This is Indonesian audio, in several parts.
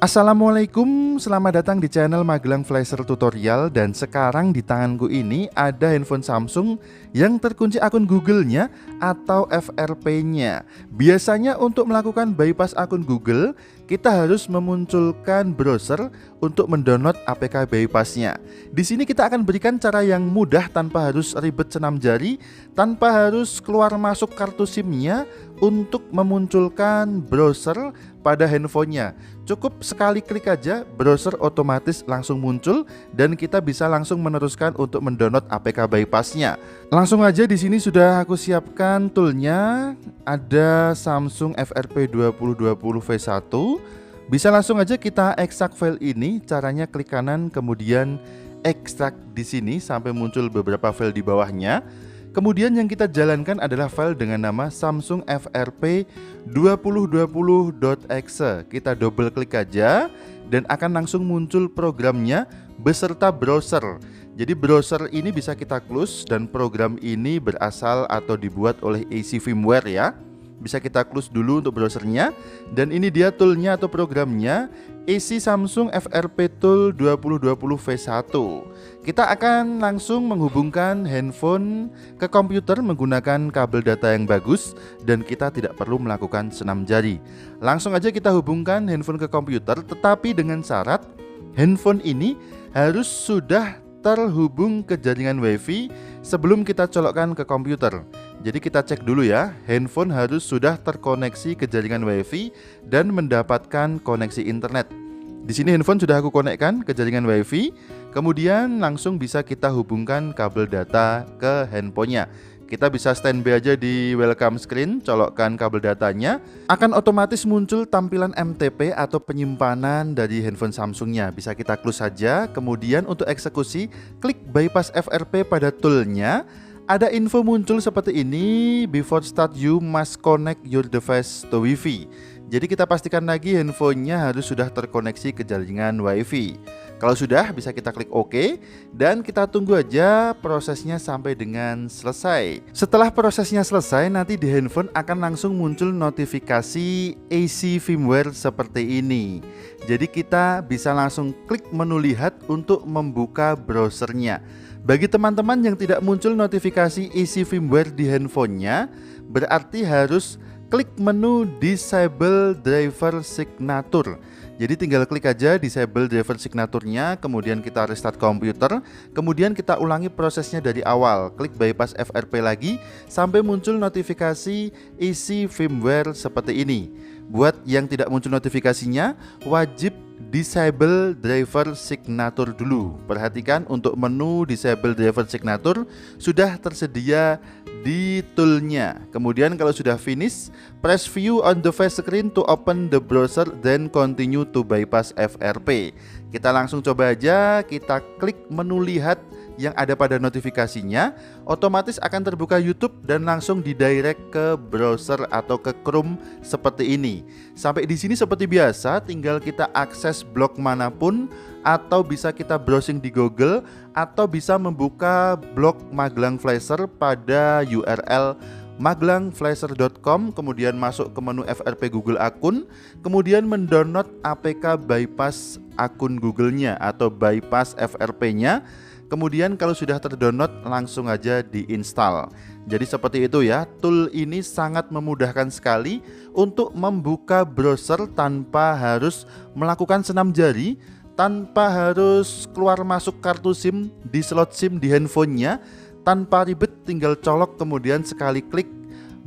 Assalamualaikum, selamat datang di channel Magelang Flasher Tutorial. Dan sekarang di tanganku ini ada handphone Samsung yang terkunci akun Google-nya atau FRP-nya. Biasanya untuk melakukan bypass akun Google, kita harus memunculkan browser untuk mendownload APK bypass-nya. Di sini kita akan berikan cara yang mudah tanpa harus ribet senam jari, tanpa harus keluar masuk kartu SIM-nya untuk memunculkan browser pada handphonenya. Cukup sekali klik aja, browser otomatis langsung muncul dan kita bisa langsung meneruskan untuk mendownload APK bypass-nya. Langsung aja di sini sudah aku siapkan toolnya, ada Samsung FRP 2020 V1. Bisa langsung aja kita ekstrak file ini. Caranya klik kanan kemudian ekstrak di sini sampai muncul beberapa file di bawahnya. Kemudian yang kita jalankan adalah file dengan nama Samsung FRP 2020.exe. Kita double klik aja dan akan langsung muncul programnya beserta browser. Jadi browser ini bisa kita close dan program ini berasal atau dibuat oleh AC Firmware ya. Bisa kita close dulu untuk browsernya. Dan ini dia toolnya atau programnya, AC Samsung FRP Tool 2020 V1. Kita akan langsung menghubungkan handphone ke komputer menggunakan kabel data yang bagus dan kita tidak perlu melakukan senam jari. Langsung aja kita hubungkan handphone ke komputer, tetapi dengan syarat handphone ini harus sudah terhubung ke jaringan WiFi sebelum kita colokkan ke komputer. Jadi kita cek dulu ya, handphone harus sudah terkoneksi ke jaringan WiFi dan mendapatkan koneksi internet. Di sini handphone sudah aku konekkan ke jaringan WiFi, kemudian langsung bisa kita hubungkan kabel data ke handphonenya. Kita bisa standby aja di welcome screen, colokkan kabel datanya, akan otomatis muncul tampilan MTP atau penyimpanan dari handphone Samsungnya. Bisa kita close saja, kemudian untuk eksekusi, klik bypass FRP pada toolnya. Ada info muncul seperti ini, before start you must connect your device to Wi-Fi. Jadi kita pastikan lagi handphonenya harus sudah terkoneksi ke jaringan Wi-Fi. Kalau sudah, bisa kita klik OK dan kita tunggu aja prosesnya sampai dengan selesai. Setelah prosesnya selesai, nanti di handphone akan langsung muncul notifikasi AC Firmware seperti ini. Jadi kita bisa langsung klik menu lihat untuk membuka browsernya. Bagi teman-teman yang tidak muncul notifikasi AC Firmware di handphonenya, berarti harus klik menu Disable Driver Signature. Jadi tinggal klik aja Disable Driver Signature-nya, kemudian kita restart komputer, kemudian kita ulangi prosesnya dari awal. Klik bypass FRP lagi sampai muncul notifikasi AC Firmware seperti ini. Buat yang tidak muncul notifikasinya, wajib Disable Driver Signature dulu. Perhatikan untuk menu Disable Driver Signature sudah tersedia di toolnya. Kemudian kalau sudah finish, press view on device screen to open the browser, then continue to bypass FRP. Kita langsung coba aja, kita klik menu lihat yang ada pada notifikasinya, otomatis akan terbuka YouTube dan langsung didirect ke browser atau ke Chrome seperti ini. Sampai di sini seperti biasa, tinggal kita akses blog manapun atau bisa kita browsing di Google atau bisa membuka blog Magelang Flasher pada URL magelangflasher.com, kemudian masuk ke menu FRP Google akun, kemudian mendownload APK bypass akun Google-nya atau bypass FRP-nya. Kemudian kalau sudah terdownload langsung aja diinstal. Jadi seperti itu ya, tool ini sangat memudahkan sekali untuk membuka browser tanpa harus melakukan senam jari, tanpa harus keluar masuk kartu SIM di slot SIM di handphonenya, tanpa ribet tinggal colok kemudian sekali klik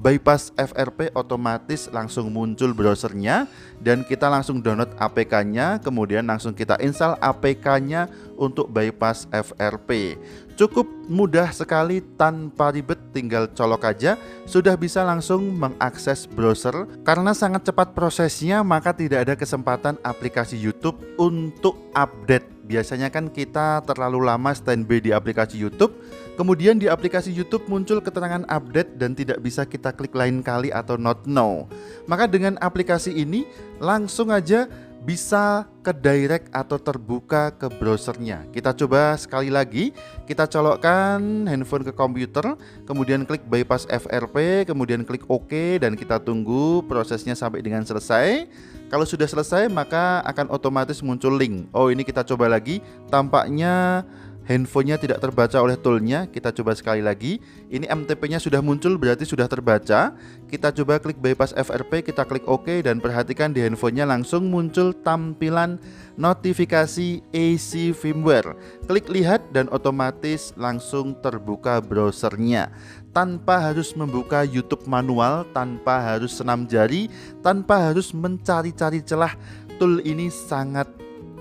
bypass FRP otomatis langsung muncul browsernya dan kita langsung download APK-nya, kemudian langsung kita install APK-nya untuk bypass FRP. Cukup mudah sekali, tanpa ribet, tinggal colok aja sudah bisa langsung mengakses browser. Karena sangat cepat prosesnya, maka tidak ada kesempatan aplikasi YouTube untuk update. Biasanya kan kita terlalu lama standby di aplikasi YouTube, kemudian di aplikasi YouTube muncul keterangan update dan tidak bisa kita klik lain kali atau not now. Maka dengan aplikasi ini langsung aja bisa ke direct atau terbuka ke browsernya. Kita coba sekali lagi, kita colokkan handphone ke komputer, kemudian klik bypass FRP, kemudian klik OK, dan kita tunggu prosesnya sampai dengan selesai. Kalau sudah selesai maka akan otomatis muncul link. Oh, ini kita coba lagi, tampaknya handphonenya tidak terbaca oleh toolnya. Kita coba sekali lagi. Ini MTP-nya sudah muncul, berarti sudah terbaca. Kita coba klik bypass FRP, kita klik OK, dan perhatikan di handphonenya langsung muncul tampilan notifikasi AC firmware. Klik lihat dan otomatis langsung terbuka browsernya. Tanpa harus membuka YouTube manual, tanpa harus senam jari, tanpa harus mencari-cari celah. Tool ini sangat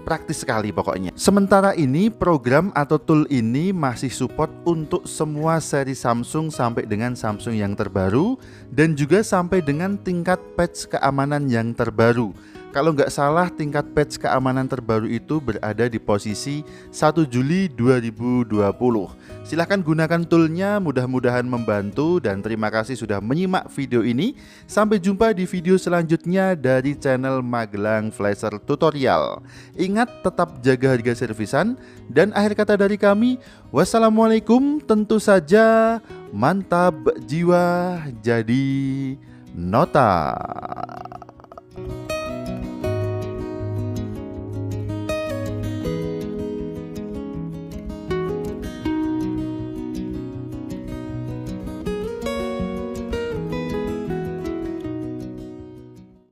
praktis sekali pokoknya. Sementara ini program atau tool ini masih support untuk semua seri Samsung sampai dengan Samsung yang terbaru, dan juga sampai dengan tingkat patch keamanan yang terbaru. Kalau nggak salah tingkat patch keamanan terbaru itu berada di posisi 1 Juli 2020. Silahkan gunakan toolnya, mudah-mudahan membantu, dan terima kasih sudah menyimak video ini. Sampai jumpa di video selanjutnya dari channel Magelang Flasher Tutorial. Ingat, tetap jaga harga servisan, dan akhir kata dari kami, wassalamualaikum. Tentu saja mantap jiwa jadi nota.